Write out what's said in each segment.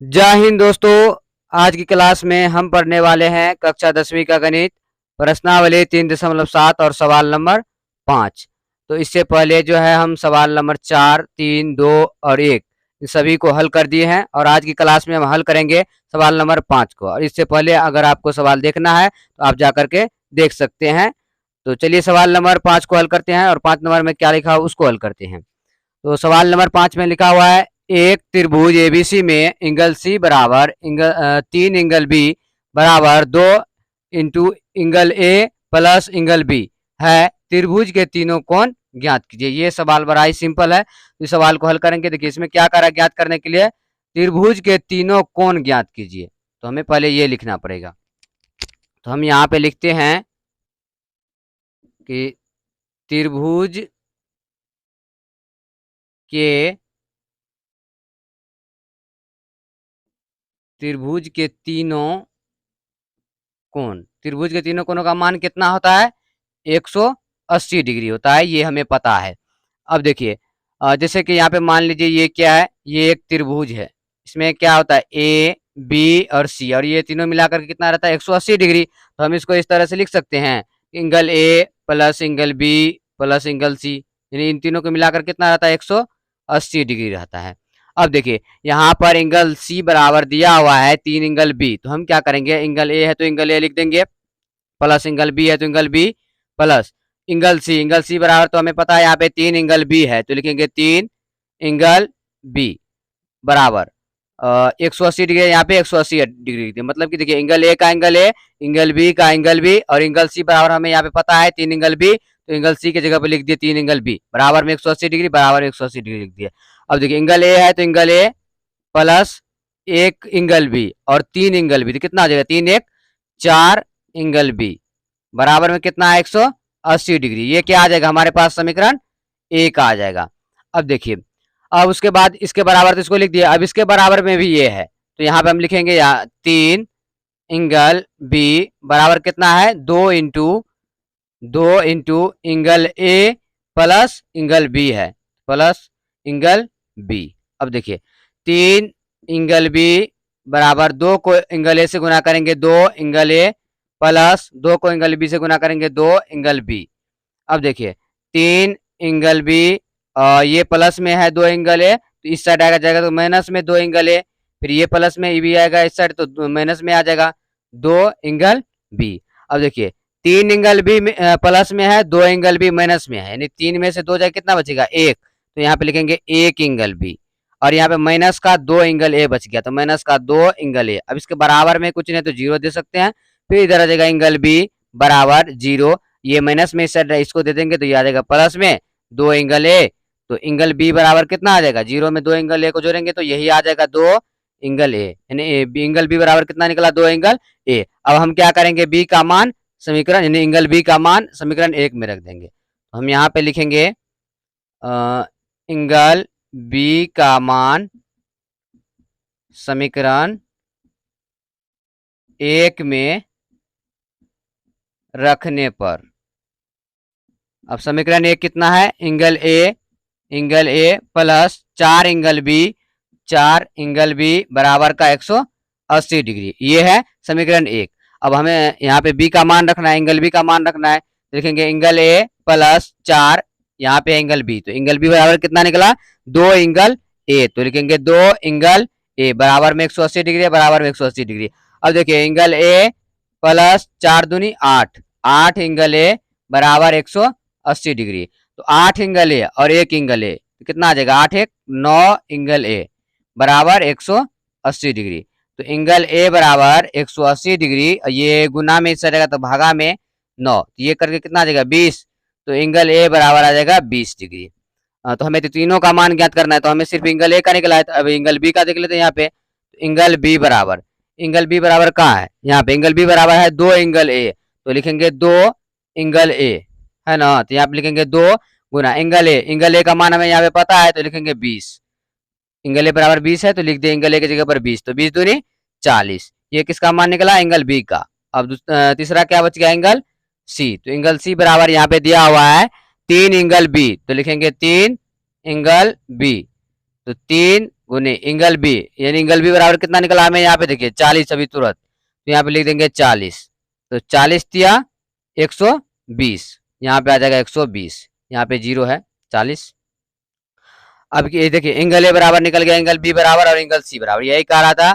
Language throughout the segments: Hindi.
जय हिंद दोस्तों। आज की क्लास में हम पढ़ने वाले हैं कक्षा 10वीं का गणित, प्रश्नावली 3.7 और सवाल नंबर 5। तो इससे पहले जो है हम सवाल नंबर 4, 3, 2 और 1 इन सभी को हल कर दिए हैं और आज की क्लास में हम हल करेंगे सवाल नंबर 5 को। और इससे पहले अगर आपको सवाल देखना है तो आप जा करके देख सकते हैं। तो चलिए सवाल नंबर 5 को हल करते हैं और 5 नंबर में क्या लिखा हो उसको हल करते हैं। तो सवाल नंबर 5 में लिखा हुआ है, एक त्रिभुज एबीसी में एंगल सी बराबर 3 एंगल बी बराबर 2 into angle A plus angle B है। त्रिभुज के तीनों कोण ज्ञात कीजिए। ये सवाल बड़ा ही सिंपल है। इस सवाल को हल करेंगे। देखिए इसमें क्या करा ज्ञात करने के लिए, त्रिभुज के तीनों कोण ज्ञात कीजिए। तो हमें पहले ये लिखना पड़ेगा। तो हम यहाँ पे लिखते हैं कि त्रिभुज के त्रिभुज के तीनों कोणों का मान कितना होता है? 180 डिग्री होता है। ये हमें पता है। अब देखिए जैसे कि यहाँ पे मान लीजिए ये क्या है, ये एक त्रिभुज है। इसमें क्या होता है, ए बी और सी, और ये तीनों मिलाकर के कितना रहता है? 180 डिग्री। तो हम इसको इस तरह से लिख सकते हैं, angle A plus angle B plus angle C, यानी इन तीनों को मिलाकर कितना रहता है? 180 डिग्री रहता है। अब देखिए यहाँ पर एंगल सी बराबर दिया हुआ है 3 एंगल बी। तो हम क्या करेंगे, एंगल ए है तो एंगल ए लिख देंगे, प्लस एंगल बी है तो angle B, plus angle C बराबर, तो हमें पता है यहाँ पे 3 एंगल बी है तो लिखेंगे 3 एंगल बी बराबर 180 डिग्री। यहाँ पे 180 डिग्री, मतलब कि देखिए एंगल ए का एंगल ए, एंगल बी का एंगल बी, और एंगल सी बराबर हमें यहाँ पे पता है 3 एंगल बी, तो एंगल सी की जगह पे लिख दिए 3 एंगल बी बराबर में 180 डिग्री, बराबर 180 डिग्री लिख दिए। अब देखिए एंगल ए है तो एंगल ए प्लस एक एंगल बी और 3 एंगल बी, तो कितना आ जाएगा? 3 1 4 एंगल बी बराबर में कितना है? 180 डिग्री। ये क्या आ जाएगा हमारे पास? समीकरण 1 आ जाएगा। अब देखिए, अब उसके बाद इसके बराबर तो इसको लिख दिया, अब इसके बराबर में भी ये है तो यहाँ पे हम लिखेंगे यहाँ 3 एंगल बी बराबर कितना है? 2 into angle A plus angle B है, प्लस एंगल बी। अब देखिए 3 एंगल बी बराबर 2 को एंगल ए से गुना करेंगे 2 एंगल ए, प्लस 2 को एंगल बी से गुना करेंगे 2 एंगल बी। अब देखिए 3 एंगल बी, ये प्लस में है 2 एंगल ए तो इस साइड आएगा जाएगा तो माइनस में 2 एंगल ए, फिर ये प्लस में भी आएगा इस साइड तो माइनस में आ जाएगा 2 एंगल बी। अब देखिए 3 एंगल बी प्लस में है, 2 एंगल बी माइनस में है, यानी 3 में से 2 जाए कितना बचेगा? 1, तो यहाँ पे लिखेंगे 1 एंगल बी, और यहाँ पे माइनस का 2 एंगल ए बच गया तो माइनस का 2 एंगल ए। अब इसके बराबर में कुछ नहीं तो 0 दे सकते हैं, फिर इधर आ जाएगा एंगल बी बराबर 0, ये माइनस में इस साइड इसको दे देंगे तो ये आ जाएगा प्लस में 2 एंगल ए, तो एंगल बी बराबर कितना आ जाएगा? 0 में 2 एंगल ए को जोड़ेंगे तो यही आ जाएगा 2 एंगल ए, यानी एंगल बी बराबर कितना निकला? 2 एंगल ए। अब हम क्या करेंगे, बी का मान समीकरण यानी एंगल बी का मान समीकरण 1 में रख देंगे। तो हम यहाँ पे लिखेंगे एंगल बी का मान समीकरण 1 में रखने पर, अब समीकरण 1 कितना है? Angle A plus 4 angle B बराबर का 180 डिग्री, ये है समीकरण 1। अब हमें यहाँ पे बी का मान रखना है, एंगल बी का मान रखना है, लिखेंगे एंगल ए प्लस 4, यहाँ पे एंगल बी, तो एंगल बी बराबर कितना निकला? 2 एंगल ए, तो लिखेंगे 2 एंगल ए बराबर में 180 डिग्री है, बराबर में 180 डिग्री। अब देखिए एंगल ए प्लस 4 दूनी 8, 8 एंगल ए बराबर 180 डिग्री, तो 8 एंगल ए और 1 एंगल ए तो कितना आ जाएगा? 8 1 9 एंगल ए बराबर 180 डिग्री। तो एंगल ए बराबर 180 डिग्री, ये गुना में इससे रहेगा तो भागा में 9, तो ये करके कितना आ जाएगा? 20, तो एंगल ए बराबर आ जाएगा 20 डिग्री। तो हमें तो तीनों का मान ज्ञात करना है, तो हमें सिर्फ एंगल ए का निकला है, तो अब एंगल बी का देख लेते हैं यहाँ पे। एंगल बी बराबर कहाँ है? यहाँ पे एंगल बी बराबर है 2 एंगल ए, तो लिखेंगे 2 एंगल ए, है ना, तो यहाँ पे लिखेंगे 2 गुना एंगल ए का मान हमें यहाँ पे पता है तो लिखेंगे 20, एंगल ए बराबर 20 है तो लिख दे एंगल ए की जगह पर 20, तो 20 दूनी 40, ये किसका मान निकला? एंगल बी का। अब तीसरा क्या बच गया? एंगल सी, तो एंगल सी बराबर यहाँ पे दिया हुआ है 3 एंगल बी, तो लिखेंगे 3 एंगल बी, तो 3 गुने एंगल बी, यानी एंगल बी बराबर कितना निकला हमें यहाँ पे देखिए 40 अभी तुरंत, तो यहाँ पे लिख देंगे 40, तो 40 तिया 120, यहाँ पे आ जाएगा 120, यहाँ पे 0 है 40। अब ये देखिए एंगल ए बराबर निकल गया एंगल बी बराबर और एंगल सी बराबर, यही कह रहा था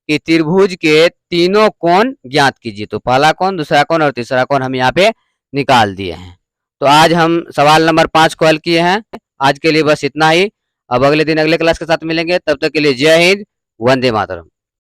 कि त्रिभुज के तीनों कोण ज्ञात कीजिए, तो पहला कोण, दूसरा कोण और तीसरा कोण हम यहाँ पे निकाल दिए हैं। तो आज हम सवाल नंबर 5 को हल किए हैं। आज के लिए बस इतना ही। अब अगले दिन अगले क्लास के साथ मिलेंगे, तब तक के लिए जय हिंद, वंदे मातरम।